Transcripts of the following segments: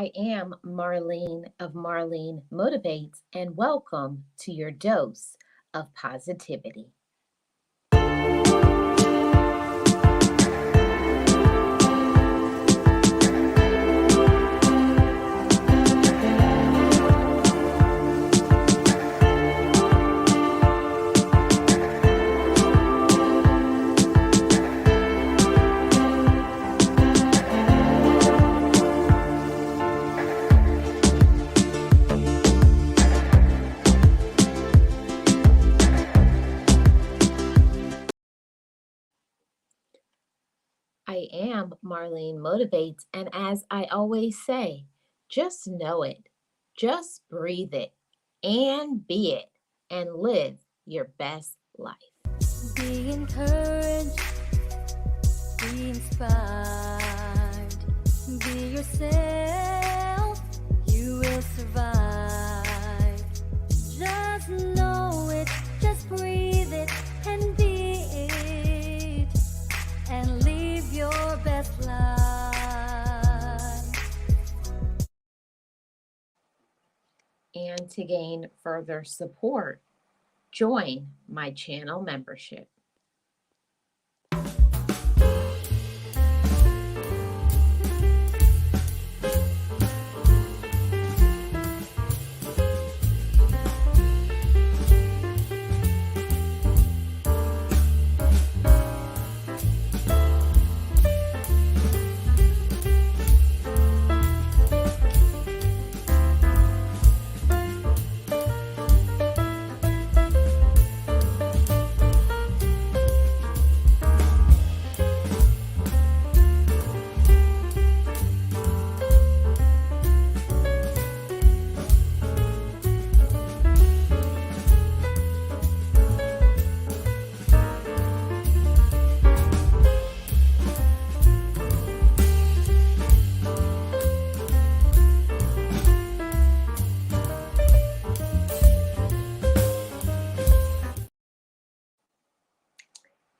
I am Marlene of Marlene Motivates, and welcome to your dose of positivity. I am Marlene Motivates, and as I always say, just know it, just breathe it, and be it, and live your best life. Be encouraged, be inspired, be yourself, you will survive. Just know it, just breathe it, and be it, and live your best life. And to gain further support, join my channel membership.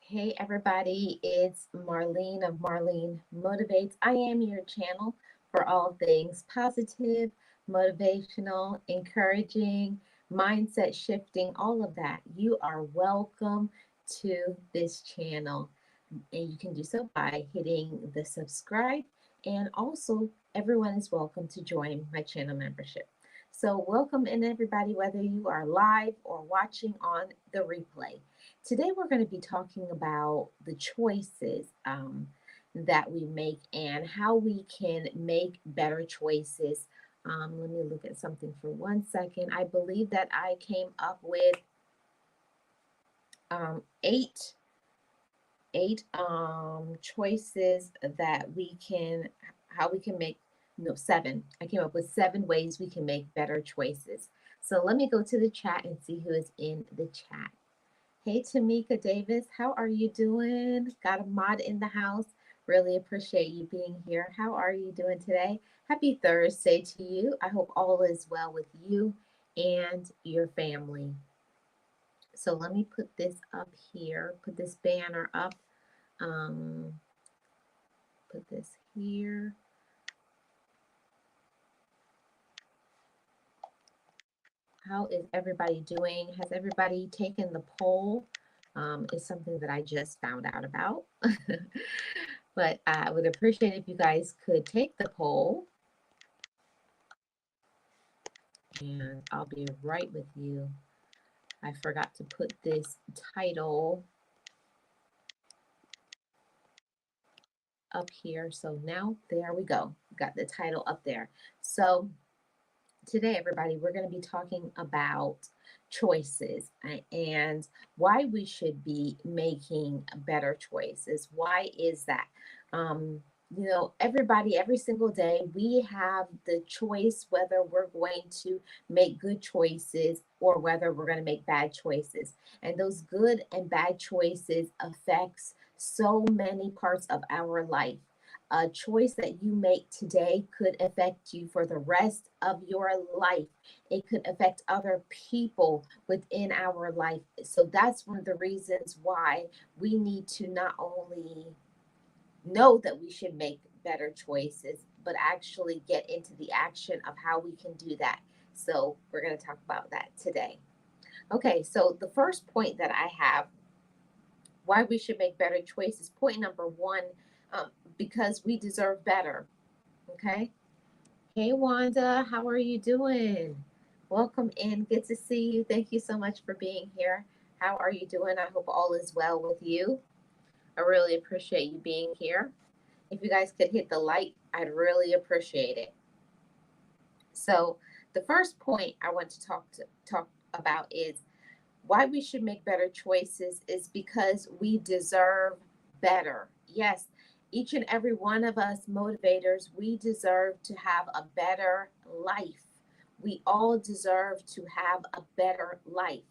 Hey everybody, it's Marlene of Marlene Motivates. I am your channel for all things positive, motivational, encouraging, mindset shifting, all of that. You are welcome to this channel. And you can do so by hitting the subscribe, and also everyone is welcome to join my channel membership. So welcome in everybody, whether you are live or watching on the replay. Today we're going to be talking about the choices that we make and how we can make better choices. Let me look at something for 1 second. I believe that I came up with eight choices that we can, how we can make, no, seven. I came up with 7 ways we can make better choices. So let me go to the chat and see who is in the chat. Hey, Tamika Davis, how are you doing? Got a mod in the house. Really appreciate you being here. How are you doing today? Happy Thursday to you. I hope all is well with you and your family. So let me put this up here, put this banner up. Put this here. How is everybody doing? Has everybody taken the poll? It's something that I just found out about. But I would appreciate if you guys could take the poll. And I'll be right with you. I forgot to put this title up here. So now there we go. Got the title up there. So today, everybody, we're going to be talking about choices and why we should be making better choices. Why is that? Everybody, every single day, we have the choice whether we're going to make good choices or whether we're going to make bad choices. And those good and bad choices affects so many parts of our life. A choice that you make today could affect you for the rest of your life. It could affect other people within our life. So that's one of the reasons why we need to not only know that we should make better choices, but actually get into the action of how we can do that. So, we're going to talk about that today. Okay, so the first point that I have, why we should make better choices. Point number one, because we deserve better. Okay. Hey, Wanda, how are you doing? Welcome in. Good to see you. Thank you so much for being here. How are you doing? I hope all is well with you. I really appreciate you being here. If you guys could hit the like, I'd really appreciate it. So, the first point I want to talk about is why we should make better choices is because we deserve better. Yes, each and every one of us motivators, we deserve to have a better life. We all deserve to have a better life.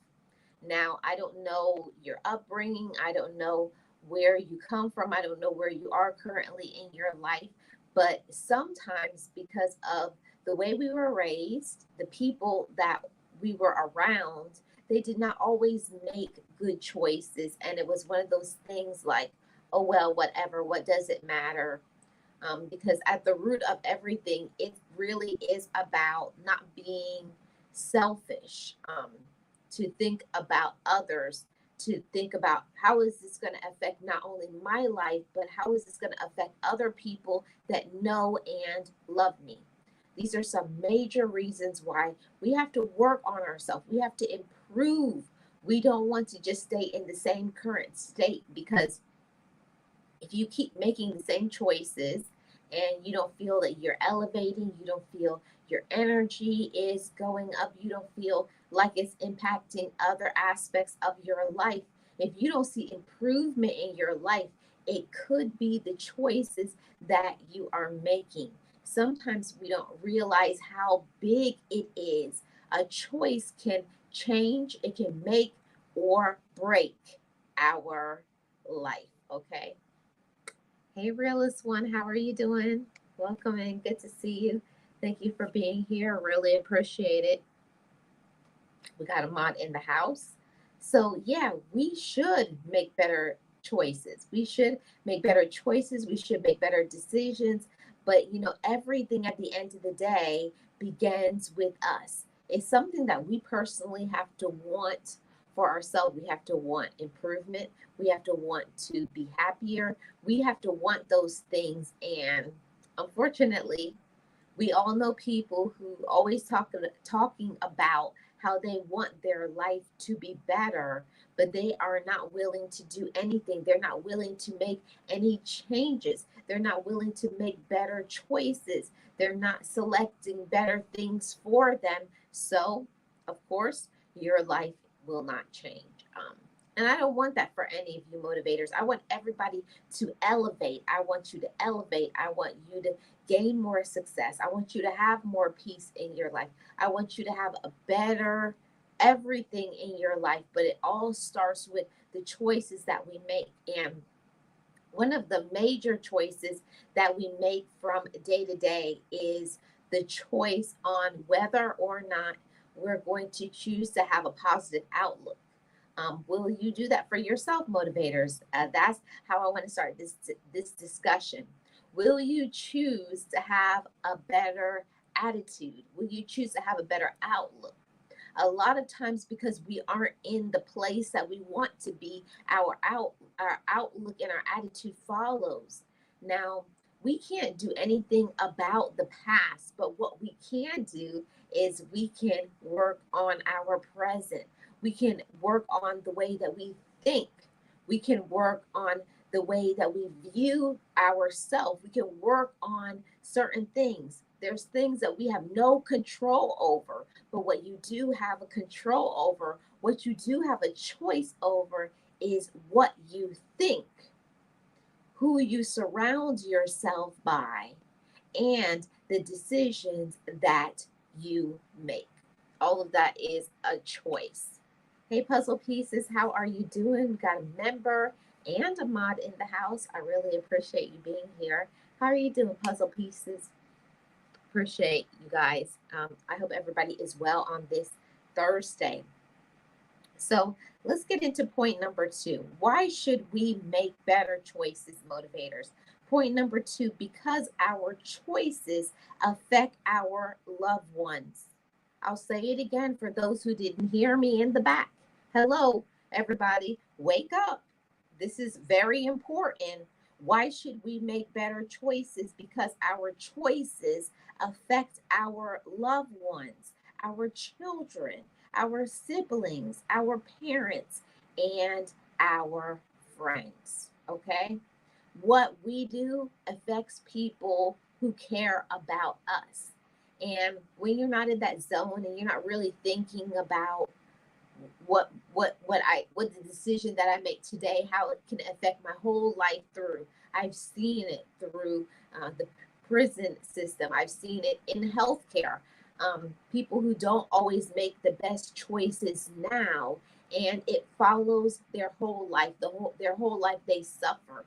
Now, I don't know your upbringing. I don't know where you come from. I don't know where you are currently in your life. But sometimes, because of the way we were raised, the people that we were around, they did not always make good choices. And it was one of those things like, oh, well, whatever, what does it matter? Because at the root of everything, it really is about not being selfish, to think about others, to think about how is this going to affect not only my life, but how is this going to affect other people that know and love me. These are some major reasons why we have to work on ourselves. We have to improve. We don't want to just stay in the same current state, because if you keep making the same choices and you don't feel that you're elevating, you don't feel your energy is going up, you don't feel like it's impacting other aspects of your life, if you don't see improvement in your life, it could be the choices that you are making. Sometimes we don't realize how big it is. A choice can change, it can make or break our life, okay? Hey, Realist One, how are you doing? Welcome and good to see you. Thank you for being here. Really appreciate it. We got a mod in the house. So, yeah, we should make better choices. We should make better choices. We should make better decisions. But, everything at the end of the day begins with us. It's something that we personally have to want for ourselves. We have to want improvement. We have to want to be happier. We have to want those things. And unfortunately, we all know people who always talking about how they want their life to be better, but they are not willing to do anything. They're not willing to make any changes. They're not willing to make better choices. They're not selecting better things for them. So, of course, your life will not change. And I don't want that for any of you motivators. I want everybody to elevate. I want you to elevate. I want you to gain more success. I want you to have more peace in your life. I want you to have a better everything in your life, but it all starts with the choices that we make. And one of the major choices that we make from day to day is the choice on whether or not we're going to choose to have a positive outlook. Will you do that for yourself, motivators? That's how I want to start this discussion. Will you choose to have a better attitude? Will you choose to have a better outlook? A lot of times, because we aren't in the place that we want to be, our outlook and our attitude follows. Now, we can't do anything about the past, but what we can do is we can work on our present. We can work on the way that we think. We can work on the way that we view ourselves. We can work on certain things. There's things that we have no control over, but what you do have a control over, what you do have a choice over, is what you think, who you surround yourself by, and the decisions that you make. All of that is a choice. Hey, puzzle pieces, how are you doing? We got a member and a mod in the house. I really appreciate you being here. How are you doing, puzzle pieces? Appreciate you guys. I hope everybody is well on this Thursday. So let's get into point number two. Why should we make better choices, motivators? Point number two, because our choices affect our loved ones. I'll say it again for those who didn't hear me in the back. Hello, everybody, wake up. This is very important. Why should we make better choices? Because our choices affect our loved ones, our children, our siblings, our parents, and our friends. Okay? What we do affects people who care about us. And when you're not in that zone and you're not really thinking about what the decision that I make today, how it can affect my whole life through. I've seen it through the prison system. I've seen it in healthcare. People who don't always make the best choices now, and it follows their whole life. Their whole life they suffer.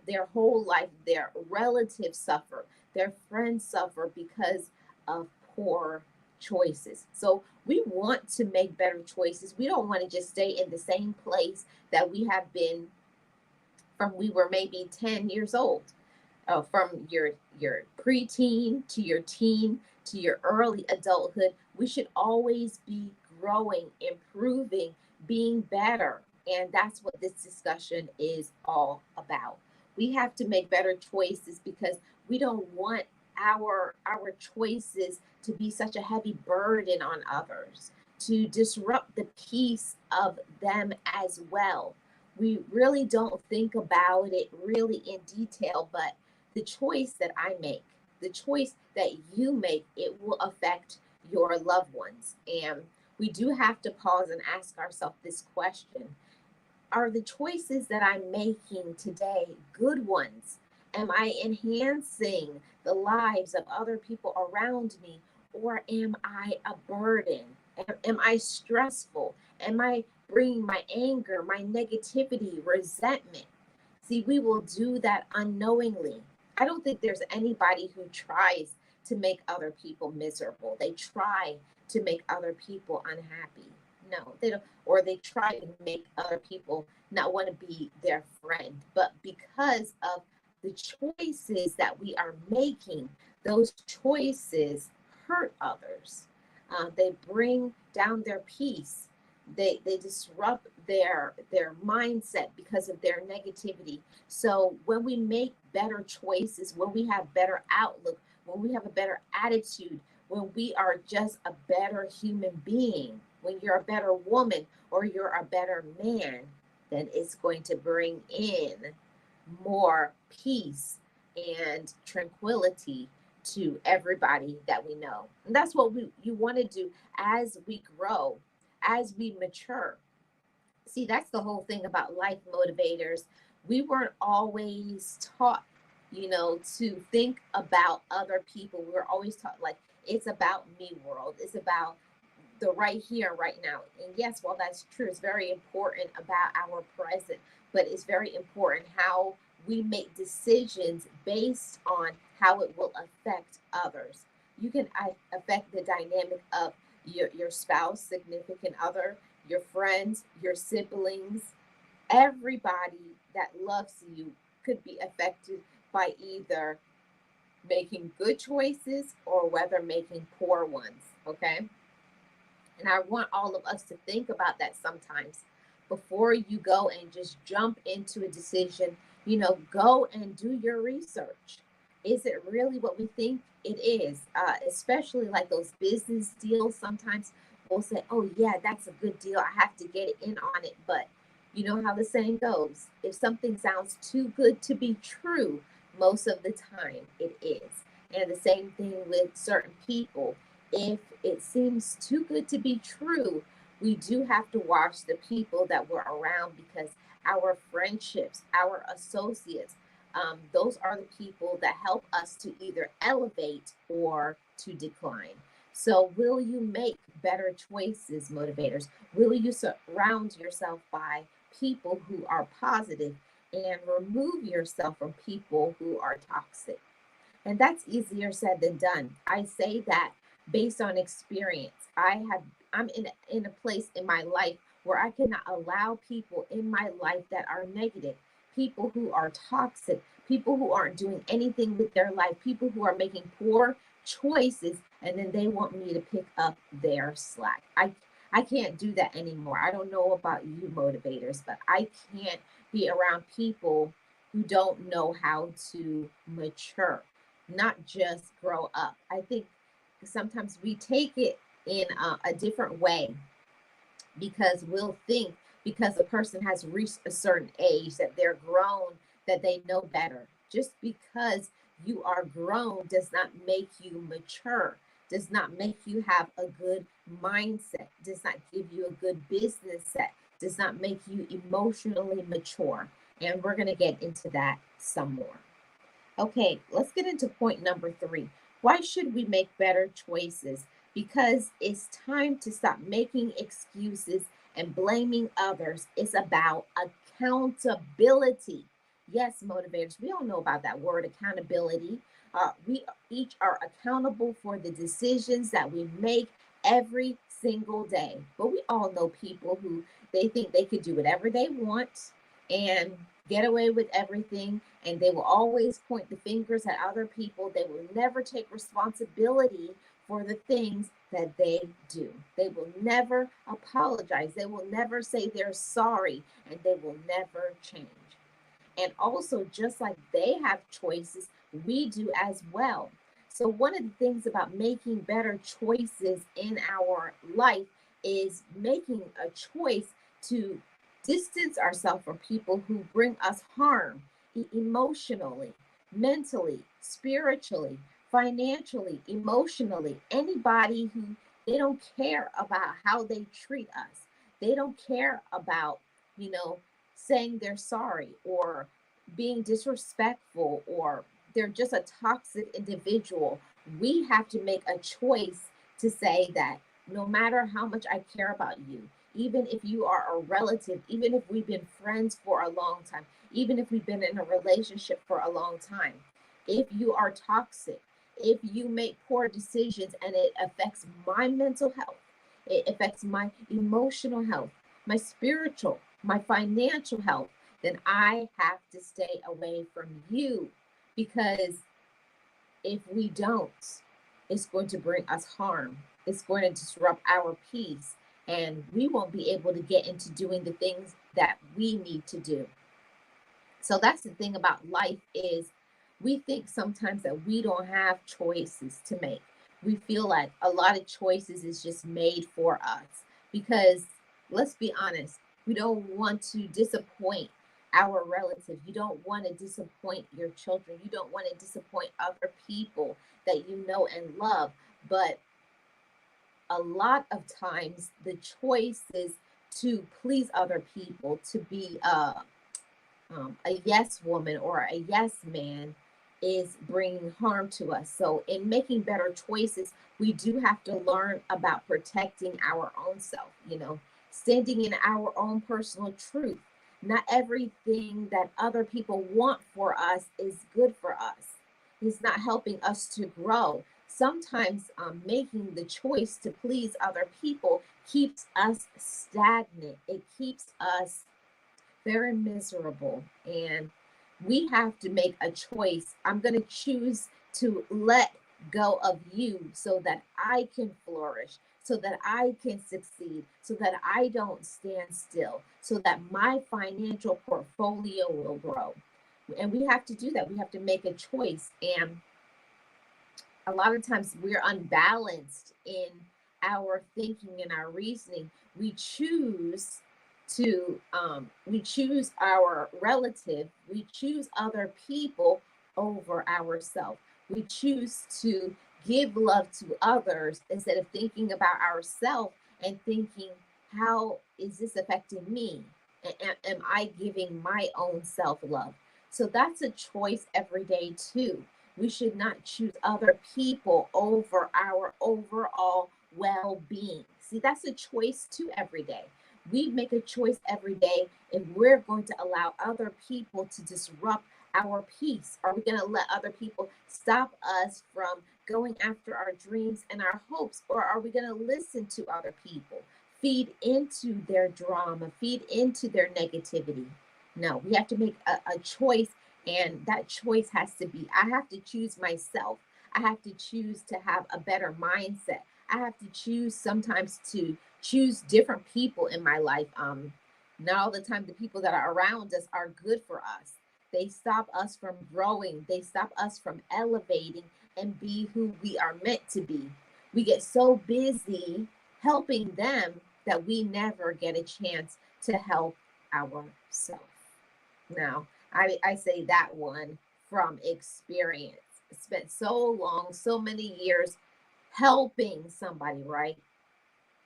Their whole life their relatives suffer. Their friends suffer because of poor choices. So we want to make better choices. We don't want to just stay in the same place that we have been from we were maybe 10 years old. From your preteen to your teen to your early adulthood, we should always be growing, improving, being better. And that's what this discussion is all about. We have to make better choices because we don't want our choices to be such a heavy burden on others, to disrupt the peace of them as well. We really don't think about it really in detail, but the choice that I make, the choice that you make, it will affect your loved ones. And we do have to pause and ask ourselves this question: are the choices that I'm making today good ones? Am I enhancing the lives of other people around me, or am I a burden? Am I stressful? Am I bringing my anger, my negativity, resentment? See, we will do that unknowingly. I don't think there's anybody who tries to make other people miserable. They try to make other people unhappy. No, they don't. Or they try to make other people not want to be their friend. But because of the choices that we are making, those choices hurt others. They bring down their peace. They disrupt their mindset because of their negativity. So when we make better choices, when we have better outlook, when we have a better attitude, when we are just a better human being, when you're a better woman or you're a better man, then it's going to bring in more peace and tranquility to everybody that we know. And that's what you want to do as we grow, as we mature. See, that's the whole thing about life motivators. We weren't always taught, to think about other people. We were always taught, like, it's about me world. It's about the right here, right now. And yes, while that's true, it's very important about our present, but it's very important how we make decisions based on how it will affect others. You can affect the dynamic of your spouse, significant other, your friends, your siblings, everybody that loves you could be affected by either making good choices or whether making poor ones. Okay. And I want all of us to think about that sometimes before you go and just jump into a decision. Go and do your research. Is it really what we think it is? Especially like those business deals. Sometimes we'll say, oh, yeah, that's a good deal. I have to get in on it. But you know how the saying goes: if something sounds too good to be true, most of the time it is. And the same thing with certain people. If it seems too good to be true, we do have to watch the people that we're around, because our friendships, our associates, those are the people that help us to either elevate or to decline. So, will you make better choices, motivators? Will you surround yourself by people who are positive and remove yourself from people who are toxic? And that's easier said than done. I say that based on experience. I'm in a place in my life where I cannot allow people in my life that are negative, people who are toxic, people who aren't doing anything with their life, people who are making poor choices, and then they want me to pick up their slack. I can't do that anymore. I don't know about you motivators, but I can't be around people who don't know how to mature, not just grow up. I think sometimes we take it in a different way because we'll think because a person has reached a certain age that they're grown, that they know better. Just because you are grown does not make you mature, does not make you have a good mindset, does not give you a good business set, does not make you emotionally mature. And we're going to get into that some more. Okay, let's get into point number 3. Why should we make better choices? Because it's time to stop making excuses and blaming others. It's about accountability. Yes, motivators, we all know about that word accountability. We each are accountable for the decisions that we make every single day. But we all know people who they think they could do whatever they want and get away with everything, and they will always point the fingers at other people. They will never take responsibility for the things that they do. They will never apologize. They will never say they're sorry, and they will never change. And also, just like they have choices, we do as well. So, one of the things about making better choices in our life is making a choice to distance ourselves from people who bring us harm emotionally, mentally, spiritually, financially, emotionally. Anybody who they don't care about how they treat us, they don't care about, you know, saying they're sorry or being disrespectful, or they're just a toxic individual. We have to make a choice to say that no matter how much I care about you, even if you are a relative, even if we've been friends for a long time, even if we've been in a relationship for a long time, if you are toxic, if you make poor decisions and it affects my mental health, it affects my emotional health, my spiritual, my financial health, then I have to stay away from you, because if we don't, it's going to bring us harm. It's going to disrupt our peace, and we won't be able to get into doing the things that we need to do. So that's the thing about life is we think sometimes that we don't have choices to make. We feel like a lot of choices is just made for us because let's be honest, we don't want to disappoint our relatives. You don't want to disappoint your children. You don't want to disappoint other people that you know and love. But a lot of times the choice is to please other people, to be a yes woman or a yes man is bringing harm to us. So, in making better choices, we do have to learn about protecting our own self, standing in our own personal truth. Not everything that other people want for us is good for us, it's not helping us to grow. Sometimes making the choice to please other people keeps us stagnant, it keeps us very miserable. And we have to make a choice. I'm going to choose to let go of you so that I can flourish, so that I can succeed, so that I don't stand still, so that my financial portfolio will grow. And we have to do that. We have to make a choice. And a lot of times we're unbalanced in our thinking and our reasoning. We choose our relative, we choose other people over ourselves. We choose to give love to others instead of thinking about ourselves and thinking, how is this affecting me? Am I giving my own self love? So that's a choice every day too. We should not choose other people over our overall well being. See, that's a choice too every day. We make a choice every day if we're going to allow other people to disrupt our peace. Are we going to let other people stop us from going after our dreams and our hopes? Or are we going to listen to other people, feed into their drama, feed into their negativity? No, we have to make a choice, and that choice has to be, I have to choose myself. I have to choose to have a better mindset. I have to choose sometimes to choose different people in my life. Not all the time the people that are around us are good for us. They stop us from growing. They stop us from elevating and be who we are meant to be. We get so busy helping them that we never get a chance to help ourselves. Now, I say that one from experience. Spent so long, so many years helping somebody, right?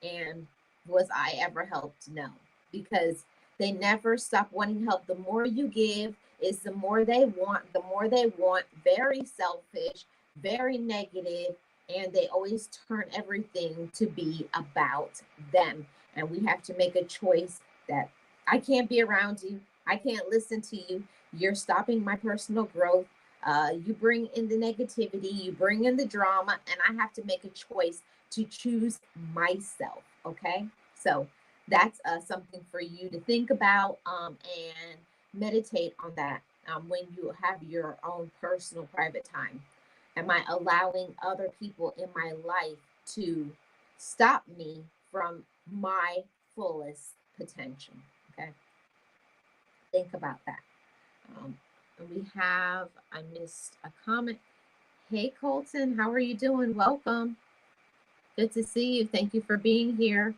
And was I ever helped? No, because they never stop wanting help. The more you give, is the more they want, the more they want. Very selfish, very negative, and they always turn everything to be about them. And we have to make a choice that I can't be around you. I can't listen to you. You're stopping my personal growth. You bring in the negativity, you bring in the drama, and I have to make a choice to choose myself. Okay. So that's something for you to think about and meditate on that when you have your own personal private time. Am I allowing other people in my life to stop me from my fullest potential? Okay. Think about that. And we have, I missed a comment. Hey, Colton, how are you doing? Welcome. Good to see you. Thank you for being here.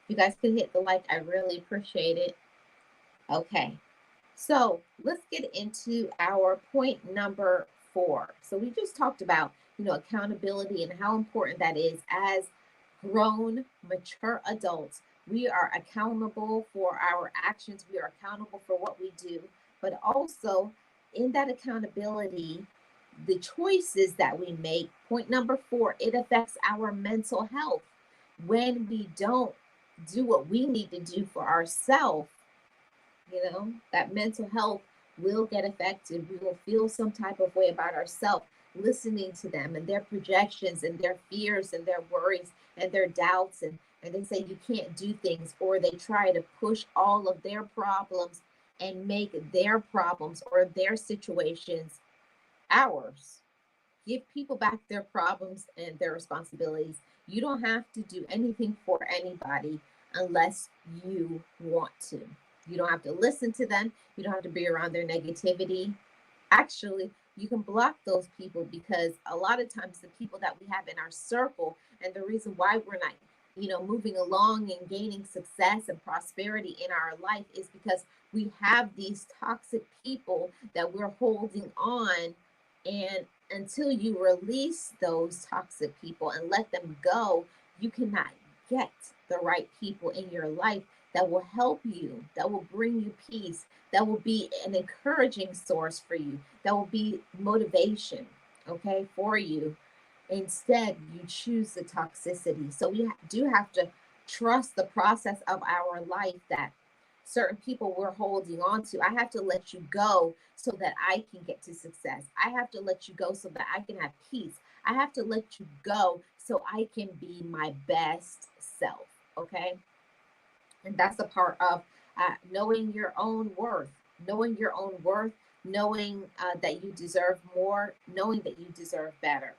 You guys can hit the like. I really appreciate it. Okay. So let's get into our point number 4. So we just talked about, accountability and how important that is as grown, mature adults. We are accountable for our actions. We are accountable for what we do, but also in that accountability, the choices that we make. Point number 4, it affects our mental health. When we don't do what we need to do for ourselves, that mental health will get affected. We will feel some type of way about ourselves, listening to them and their projections and their fears and their worries and their doubts. And they say you can't do things, or they try to push all of their problems and make their problems or their situations ours. Give people back their problems and their responsibilities. You don't have to do anything for anybody unless you want to. You don't have to listen to them. You don't have to be around their negativity. Actually, you can block those people, because a lot of times the people that we have in our circle, and the reason why we're not, moving along and gaining success and prosperity in our life, is because we have these toxic people that we're holding on. And until you release those toxic people and let them go, you cannot get the right people in your life that will help you, that will bring you peace, that will be an encouraging source for you, that will be motivation, okay, for you. Instead, you choose the toxicity. So we do have to trust the process of our life, that certain people we're holding on to, I have to let you go so that I can get to success. I have to let you go so that I can have peace. I have to let you go so I can be my best self. Okay. And that's a part of knowing your own worth, knowing your own worth, knowing that you deserve more, knowing that you deserve better.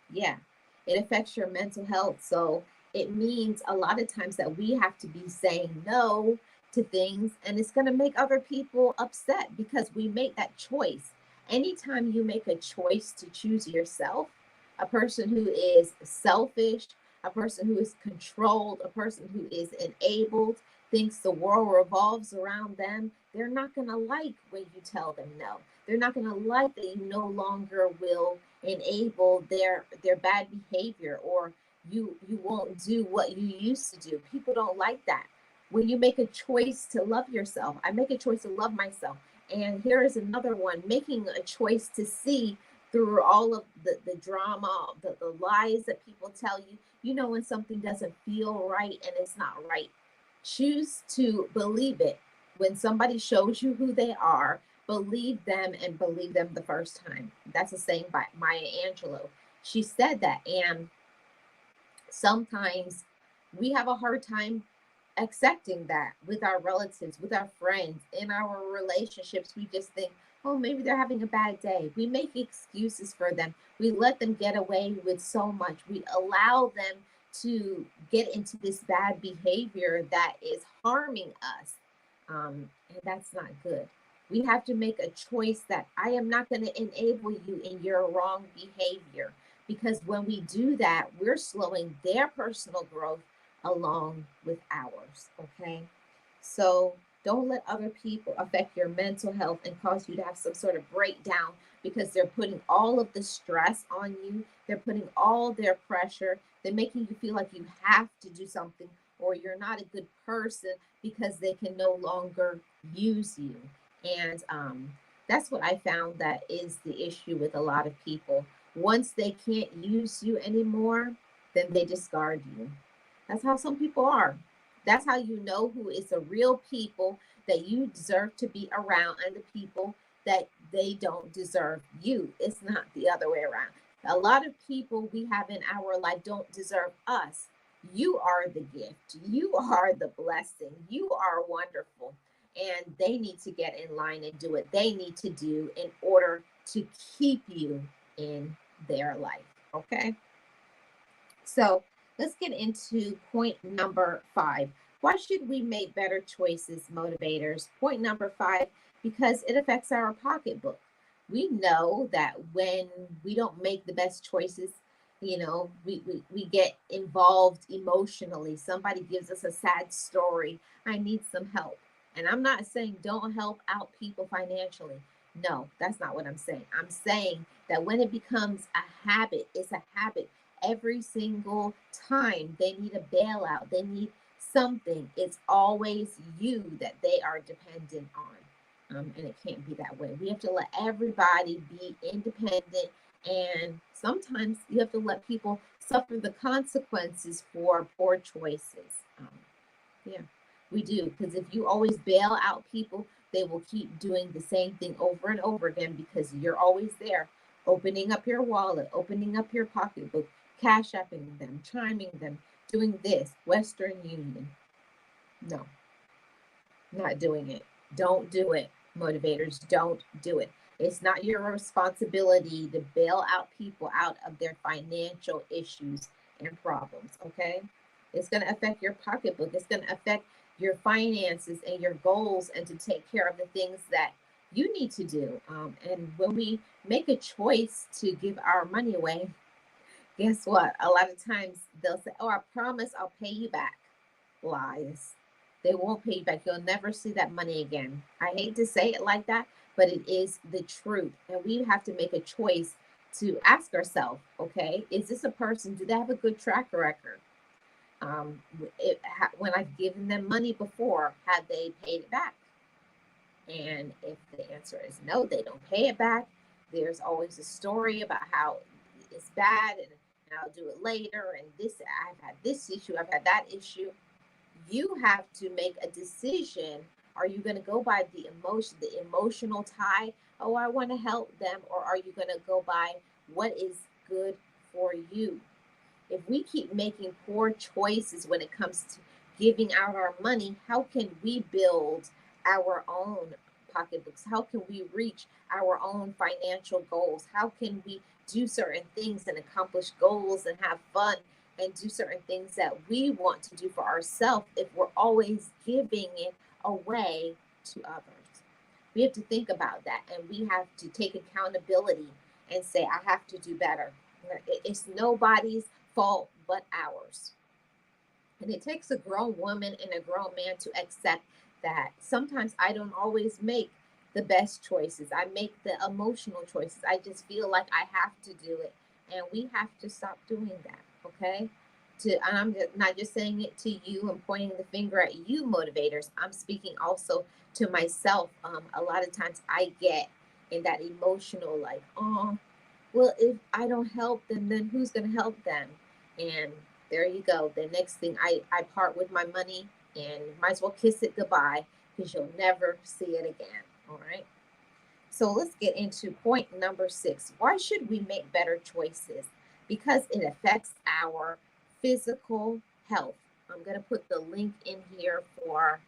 Yeah, it affects your mental health. So it means a lot of times that we have to be saying no to things, and it's going to make other people upset because we make that choice. Anytime you make a choice to choose yourself, a person who is selfish, a person who is controlled, a person who is enabled, thinks the world revolves around them, they're not going to like when you tell them no. They're not going to like that you no longer will enable their bad behavior, or you won't do what you used to do. People don't like that. When you make a choice to love yourself, I make a choice to love myself. And here is another one, making a choice to see through all of the drama, the lies that people tell you. You know when something doesn't feel right and it's not right. Choose to believe it. When somebody shows you who they are, believe them, and believe them the first time. That's a saying by Maya Angelou. She said that. And sometimes we have a hard time accepting that with our relatives, with our friends, in our relationships. We just think, oh, maybe they're having a bad day. We make excuses for them. We let them get away with so much. We allow them to get into this bad behavior that is harming us. And that's not good. We have to make a choice that I am not going to enable you in your wrong behavior, because when we do that, we're slowing their personal growth along with ours. Okay. So don't let other people affect your mental health and cause you to have some sort of breakdown because they're putting all of the stress on you. They're putting all their pressure. They're making you feel like you have to do something or you're not a good person because they can no longer use you. And that's what I found that is the issue with a lot of people. Once they can't use you anymore, then they discard you. That's how some people are. That's how you know who is the real people that you deserve to be around and the people that they don't deserve you. It's not the other way around. A lot of people we have in our life don't deserve us. You are the gift. You are the blessing. You are wonderful. And they need to get in line and do what they need to do in order to keep you in their life. Okay. So let's get into point number 5. Why should we make better choices, motivators? Point number 5, because it affects our pocketbook. We know that when we don't make the best choices, we get involved emotionally. Somebody gives us a sad story. I need some help. And I'm not saying don't help out people financially. No, that's not what I'm saying. I'm saying that when it becomes a habit, it's a habit every single time they need a bailout, they need something, it's always you that they are dependent on. And it can't be that way. We have to let everybody be independent. And sometimes you have to let people suffer the consequences for poor choices. Yeah, we do. Because if you always bail out people, they will keep doing the same thing over and over again because you're always there, opening up your wallet, opening up your pocketbook, cash apping them, chiming them, doing this, Western Union. No, not doing it. Don't do it, motivators. Don't do it. It's not your responsibility to bail out people out of their financial issues and problems, okay? It's going to affect your pocketbook. It's going to affect your finances and your goals and to take care of the things that you need to do. And when we make a choice to give our money away, guess what? A lot of times they'll say, oh, I promise I'll pay you back. Lies. They won't pay you back. You'll never see that money again. I hate to say it like that, but it is the truth. And we have to make a choice to ask ourselves, okay, is this a person, do they have a good track record? When I've given them money before, have they paid it back? And if the answer is no, they don't pay it back, there's always a story about how it's bad and I'll do it later. And this, I've had this issue, I've had that issue. You have to make a decision. Are you going to go by the emotional tie? Oh, I want to help them. Or are you going to go by what is good for you? If we keep making poor choices when it comes to giving out our money, how can we build our own pocketbooks? How can we reach our own financial goals? How can we do certain things and accomplish goals and have fun and do certain things that we want to do for ourselves if we're always giving it away to others? We have to think about that, and we have to take accountability and say, I have to do better. It's nobody's fault but ours. And it takes a grown woman and a grown man to accept that sometimes I don't always make the best choices. I make the emotional choices. I just feel like I have to do it. And we have to stop doing that, okay? And I'm not just saying it to you and pointing the finger at you, motivators. I'm speaking also to myself. A lot of times I get in that emotional, like, oh, well, if I don't help them, then who's going to help them? And there you go. The next thing I part with my money and might as well kiss it goodbye because you'll never see it again. All right. So let's get into point number 6. Why should we make better choices? Because it affects our physical health. I'm going to put the link in here for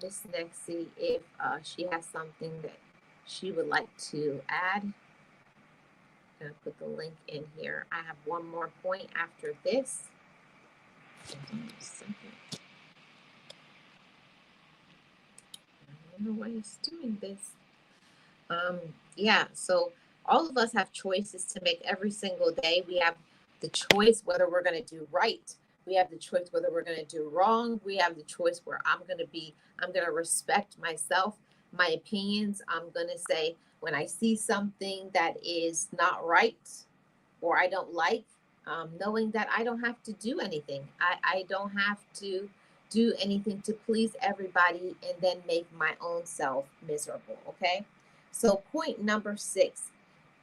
Miss Nexie if she has something that she would like to add. I'm going to put the link in here. I have one more point after this. Hold on a second. I don't know why it's doing this. Yeah, so all of us have choices to make every single day. We have the choice whether we're going to do right. We have the choice whether we're going to do wrong. We have the choice where I'm going to respect myself, my opinions. I'm going to say when I see something that is not right or I don't like, knowing that I don't have to do anything. I don't have to do anything to please everybody and then make my own self miserable. Okay. So, point number 6,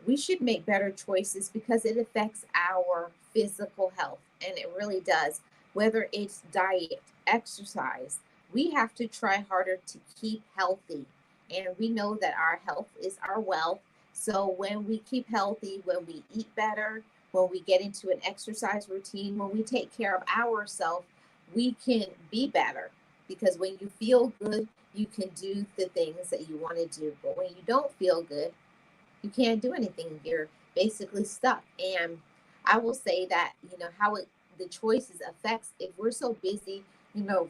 we should make better choices because it affects our physical health. And it really does. Whether it's diet, exercise, we have to try harder to keep healthy. And we know that our health is our wealth. So when we keep healthy, when we eat better, when we get into an exercise routine, when we take care of ourselves, we can be better. Because when you feel good, you can do the things that you want to do. But when you don't feel good, you can't do anything. You're basically stuck. And I will say that, how the choices affects if we're so busy,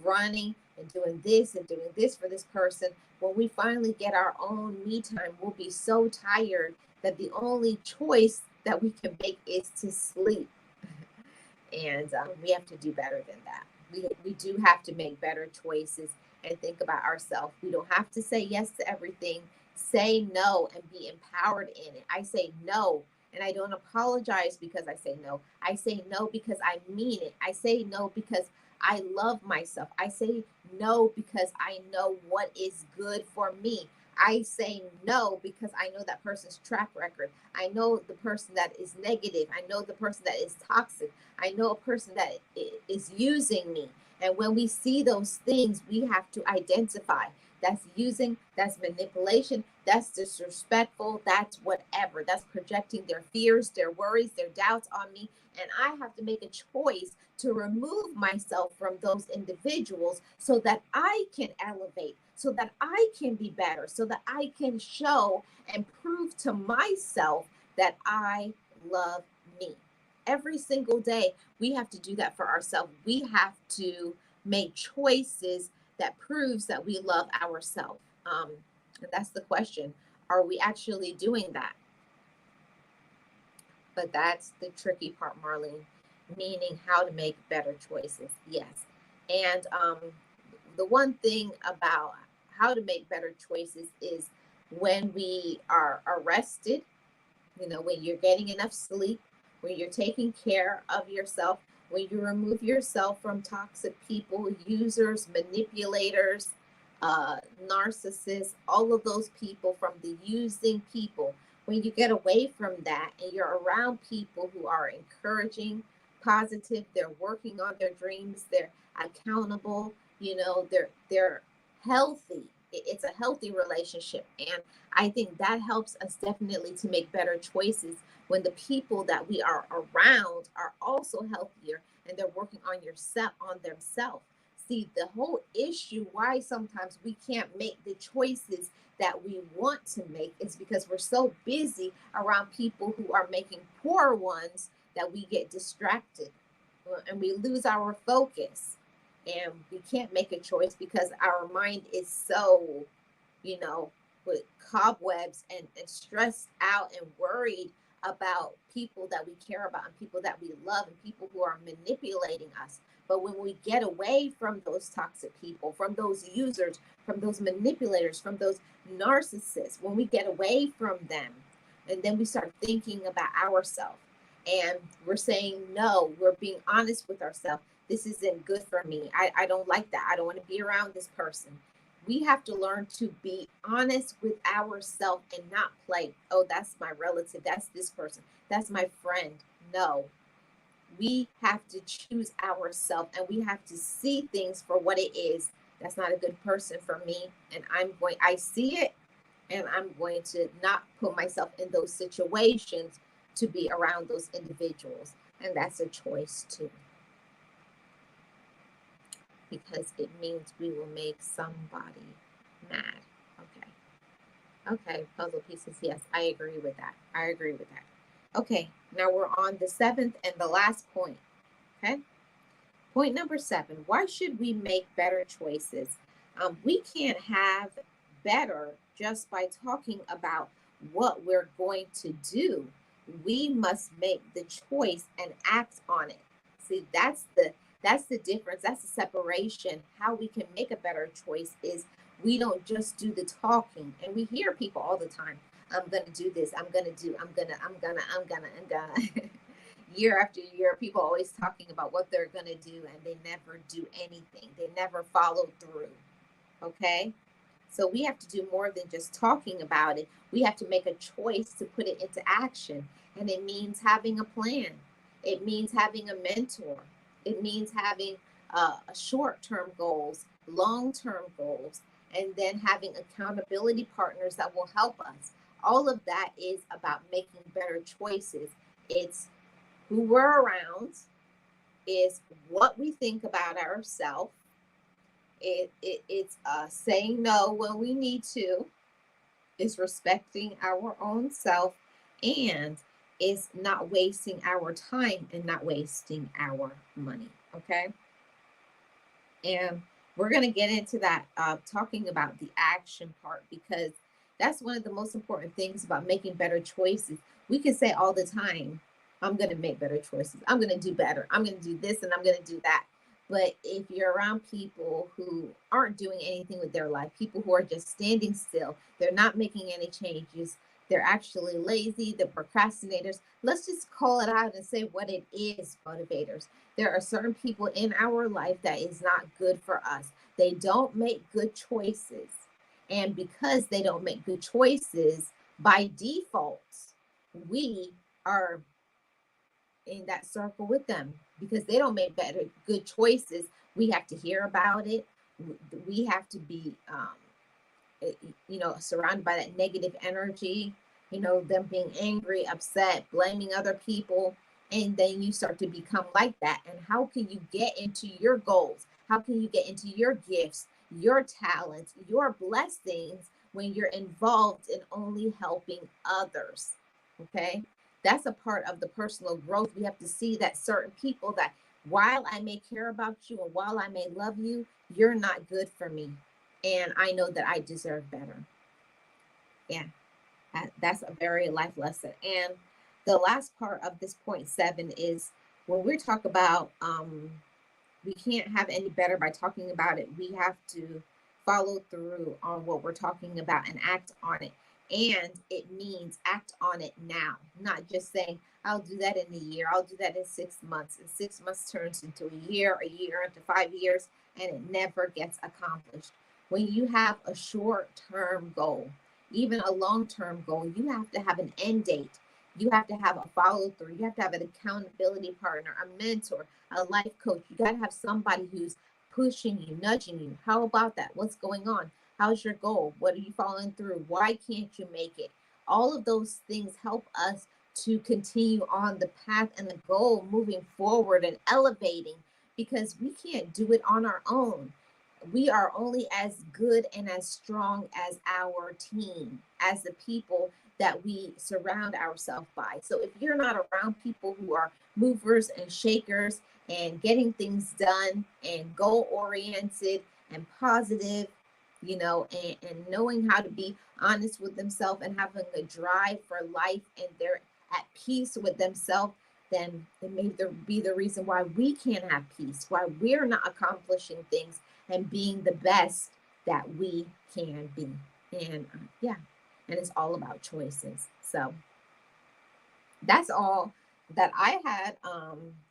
running and doing this for this person, when we finally get our own me time, we'll be so tired that the only choice that we can make is to sleep. And we have to do better than that. We do have to make better choices and think about ourselves. We don't have to say yes to everything. Say no and be empowered in it. I say no and I don't apologize because I say no. I say no because I mean it. I say no because I love myself. I say no because I know what is good for me. I say no because I know that person's track record. I know the person that is negative. I know the person that is toxic. I know a person that is using me. And when we see those things, we have to identify that's using, that's manipulation, that's disrespectful, that's whatever. That's projecting their fears, their worries, their doubts on me. And I have to make a choice to remove myself from those individuals so that I can elevate, so that I can be better, so that I can show and prove to myself that I love me. Every single day, we have to do that for ourselves. We have to make choices that proves that we love ourselves. And that's the question. Are we actually doing that? But that's the tricky part, Marlene, meaning how to make better choices. Yes. And the one thing about how to make better choices is when we are arrested, when you're getting enough sleep, when you're taking care of yourself, when you remove yourself from toxic people, users, manipulators, narcissists, all of those people, from the using people, when you get away from that and you're around people who are encouraging, positive, they're working on their dreams, they're accountable, they're healthy. It's a healthy relationship. And I think that helps us definitely to make better choices when the people that we are around are also healthier and they're working on themselves. See, the whole issue why sometimes we can't make the choices that we want to make is because we're so busy around people who are making poor ones that we get distracted and we lose our focus and we can't make a choice because our mind is so, you know, with cobwebs and stressed out and worried about people that we care about and people that we love and people who are manipulating us. But when we get away from those toxic people, from those users, from those manipulators, from those narcissists, when we get away from them, and then we start thinking about ourselves and we're saying no, we're being honest with ourselves. This isn't good for me. I don't like that. I don't want to be around this person. We have to learn to be honest with ourselves and not play, oh, that's my relative, that's this person, that's my friend. No, we have to choose ourselves and we have to see things for what it is. That's not a good person for me. And I see it and I'm going to not put myself in those situations to be around those individuals. And that's a choice too. because it means we will make somebody mad. Okay. Okay, puzzle pieces. Yes, I agree with that. I agree with that. Okay, now we're on the seventh and the last point. Okay. Point number 7, why should we make better choices? We can't have better just by talking about what we're going to do. We must make the choice and act on it. See, that's the difference. That's the separation. How we can make a better choice is we don't just do the talking. And we hear people all the time, I'm gonna do this, I'm gonna. Year after year, people always talking about what they're going to do and they never do anything. They never follow through. Okay. So we have to do more than just talking about it. We have to make a choice to put it into action. And it means having a plan. It means having a mentor. It means having short term goals, long term goals, and then having accountability partners that will help us. All of that is about making better choices. It's who we're around, is what we think about ourselves. It's saying no when we need to. It's respecting our own self, and it's not wasting our time and not wasting our money. Okay, and we're going to get into that, talking about the action part, because that's one of the most important things about making better choices. We can say all the time, I'm going to make better choices. I'm going to do better. I'm going to do this and I'm going to do that. But if you're around people who aren't doing anything with their life, people who are just standing still, they're not making any changes, they're actually lazy, they're procrastinators. Let's just call it out and say what it is, motivators. There are certain people in our life that is not good for us. They don't make good choices. And because they don't make good choices, by default, we are in that circle with them because they don't make better good choices. We have to hear about it. We have to be surrounded by that negative energy, them being angry, upset, blaming other people. And then you start to become like that. And how can you get into your goals? How can you get into your gifts, your talents, your blessings when you're involved in only helping others? Okay. That's a part of the personal growth. We have to see that certain people, that while I may care about you and while I may love you, you're not good for me. And I know that I deserve better. Yeah, that's a very life lesson. And the last part of this point 7 is when we talk about we can't have any better by talking about it. We have to follow through on what we're talking about and act on it. And it means act on it now, not just saying, I'll do that in a year, I'll do that in 6 months. And 6 months turns into a year into 5 years, and it never gets accomplished. When you have a short term goal, even a long term goal, you have to have an end date. You have to have a follow through. You have to have an accountability partner, a mentor, a life coach. You got to have somebody who's pushing you, nudging you. How about that? What's going on? How's your goal? What are you following through? Why can't you make it? All of those things help us to continue on the path and the goal, moving forward and elevating, because we can't do it on our own. We are only as good and as strong as our team, as the people that we surround ourselves by. So if you're not around people who are movers and shakers and getting things done and goal oriented and positive, and knowing how to be honest with themselves and having a drive for life, and they're at peace with themselves, then it may be the reason why we can't have peace, why we're not accomplishing things and being the best that we can be. And yeah, and it's all about choices. So that's all that I had.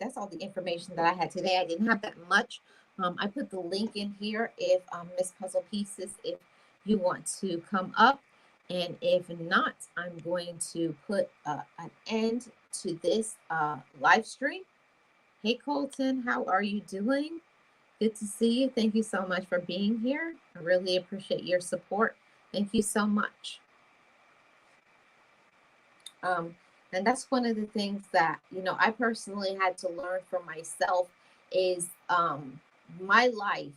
That's all the information that I had today. I didn't have that much. I put the link in here if Miss Puzzle Pieces, if you want to come up. And if not, I'm going to put an end to this live stream. Hey, Colton, how are you doing? Good to see you. Thank you so much for being here. I really appreciate your support. Thank you so much. And that's one of the things that, I personally had to learn for myself is my life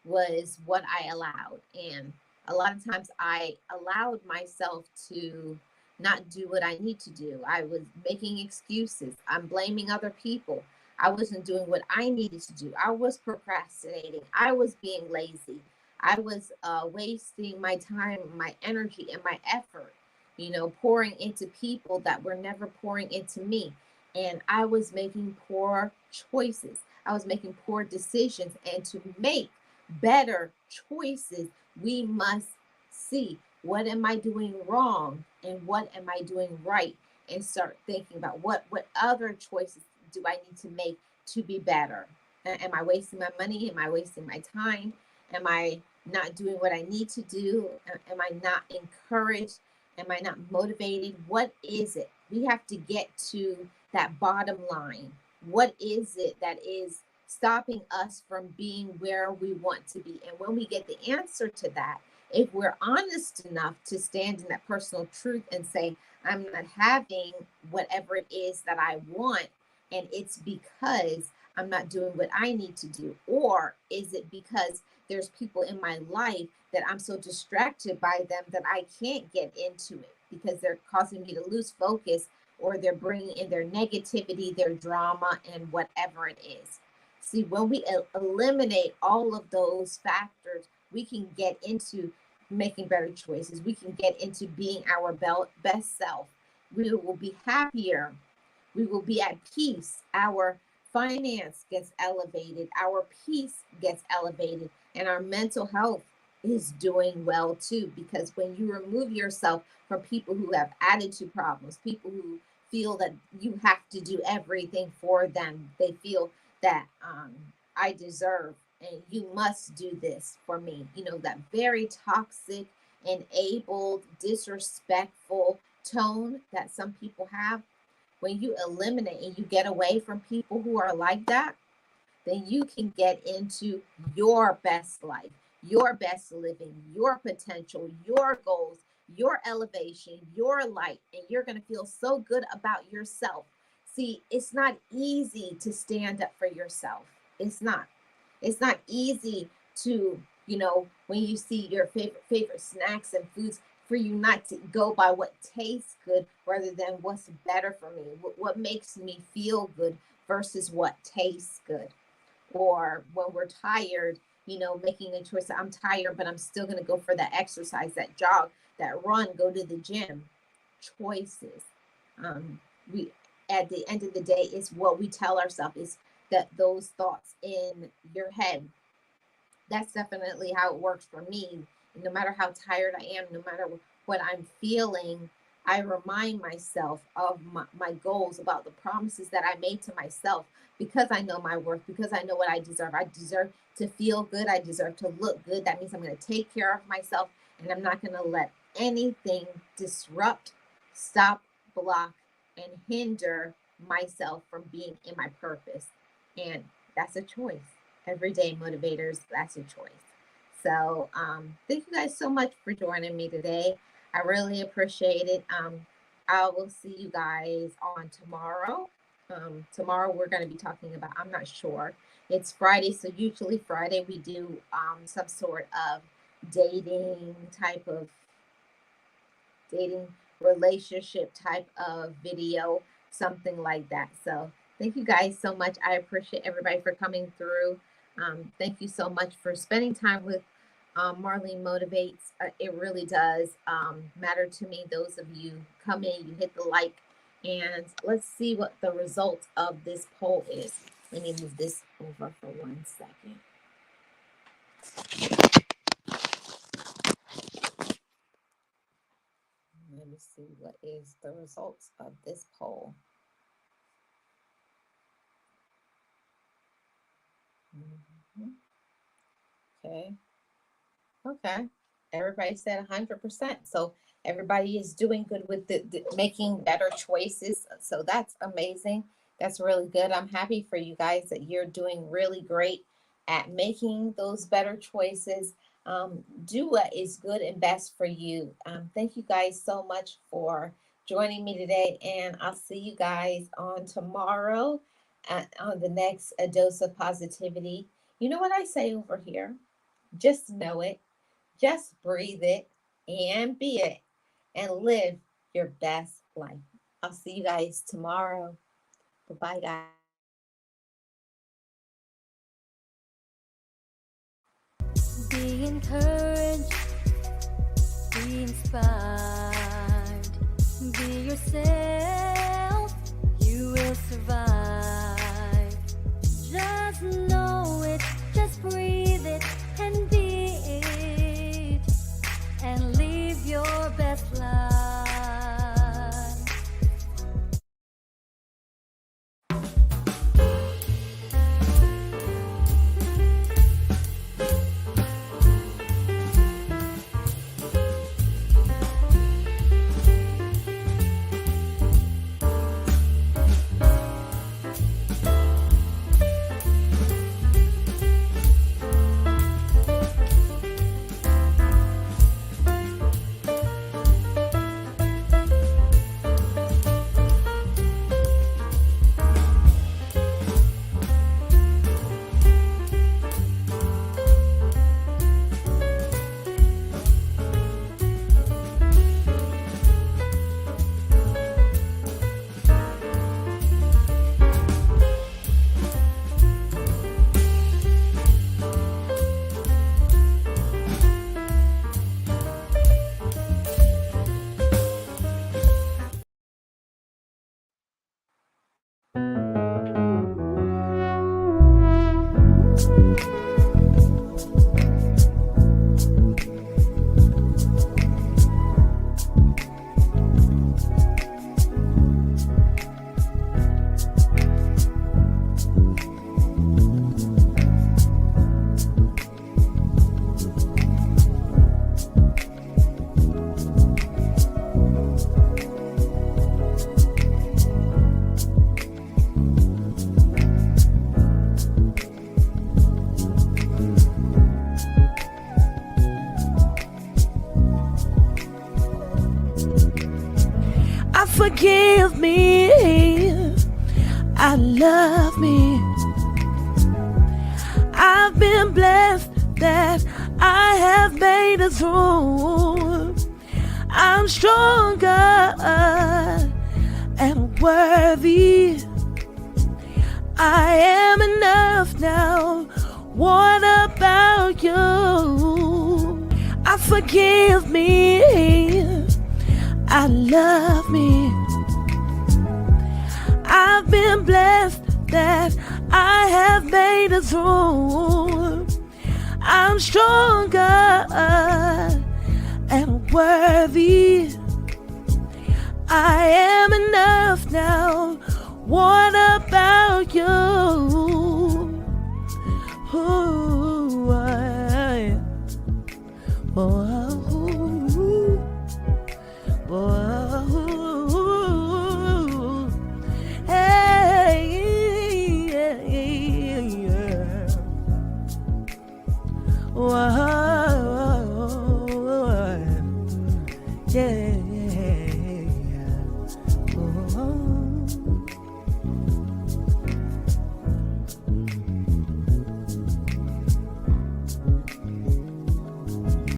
was what I allowed. And a lot of times I allowed myself to not do what I need to do. I was making excuses. I'm blaming other people. I wasn't doing what I needed to do. I was procrastinating. I was being lazy. I was wasting my time, my energy, and my effort, pouring into people that were never pouring into me. And I was making poor choices. I was making poor decisions. And to make better choices, we must see, what am I doing wrong and what am I doing right, and start thinking about what other choices do I need to make to be better. Am I wasting my money? Am I wasting my time? Am I not doing what I need to do? Am I not encouraged? Am I not motivated? What is it? We have to get to that bottom line. What is it that is stopping us from being where we want to be? And when we get the answer to that, if we're honest enough to stand in that personal truth and say, I'm not having whatever it is that I want, and it's because I'm not doing what I need to do? Or is it because there's people in my life that I'm so distracted by them that I can't get into it because they're causing me to lose focus, or they're bringing in their negativity, their drama, and whatever it is? See, when we eliminate all of those factors, we can get into making better choices. We can get into being our best self. We will be happier. We will be at peace. Our finance gets elevated. Our peace gets elevated. And our mental health is doing well too. Because when you remove yourself from people who have attitude problems, people who feel that you have to do everything for them, they feel that I deserve and you must do this for me. That very toxic, enabled, disrespectful tone that some people have. When you eliminate and you get away from people who are like that, then you can get into your best life, your best living, your potential, your goals, your elevation, your light, and you're going to feel so good about yourself. See, it's not easy to stand up for yourself. It's not. It's not easy to, when you see your favorite snacks and foods, for you not to go by what tastes good rather than what's better for me, what makes me feel good versus what tastes good. Or when we're tired, making a choice that I'm tired, but I'm still going to go for that exercise, that jog, that run, go to the gym. Choices. We At the end of the day, it's what we tell ourselves. Is that those thoughts in your head? That's definitely how it works for me. No matter how tired I am, no matter what I'm feeling, I remind myself of my goals, about the promises that I made to myself, because I know my worth, because I know what I deserve. I deserve to feel good. I deserve to look good. That means I'm going to take care of myself, and I'm not going to let anything disrupt, stop, block, and hinder myself from being in my purpose. And that's a choice. Everyday motivators, that's a choice. So thank you guys so much for joining me today. I really appreciate it. I will see you guys on tomorrow. Tomorrow we're going to be talking about, I'm not sure. It's Friday, so usually Friday we do some sort of dating type of dating relationship type of video, something like that. So thank you guys so much. I appreciate everybody for coming through. Thank you so much for spending time with Marlene Motivates. It really does matter to me. Those of you come in, you hit the like, and let's see what the result of this poll is. Let me move this over for 1 second. Let me see what is the results of this poll. Mhm. Okay. Okay. Everybody said 100%. So everybody is doing good with the making better choices. So that's amazing. That's really good. I'm happy for you guys that you're doing really great at making those better choices. Do what is good and best for you. Thank you guys so much for joining me today. And I'll see you guys on tomorrow on the next A Dose of Positivity. You know what I say over here? Just know it, just breathe it, and be it, and live your best life. I'll see you guys tomorrow. Bye bye, guys. Be encouraged, be inspired, be yourself, you will survive. Just know it, just breathe it, and be it, and live your best life. Forgive me, I love me. I've been blessed that I have made it through. I'm stronger and worthy. I am enough now. What about you? I forgive me, I love me. I've been blessed that I have made it through. I'm stronger and worthy. I am enough now. What about you? Ooh, oh.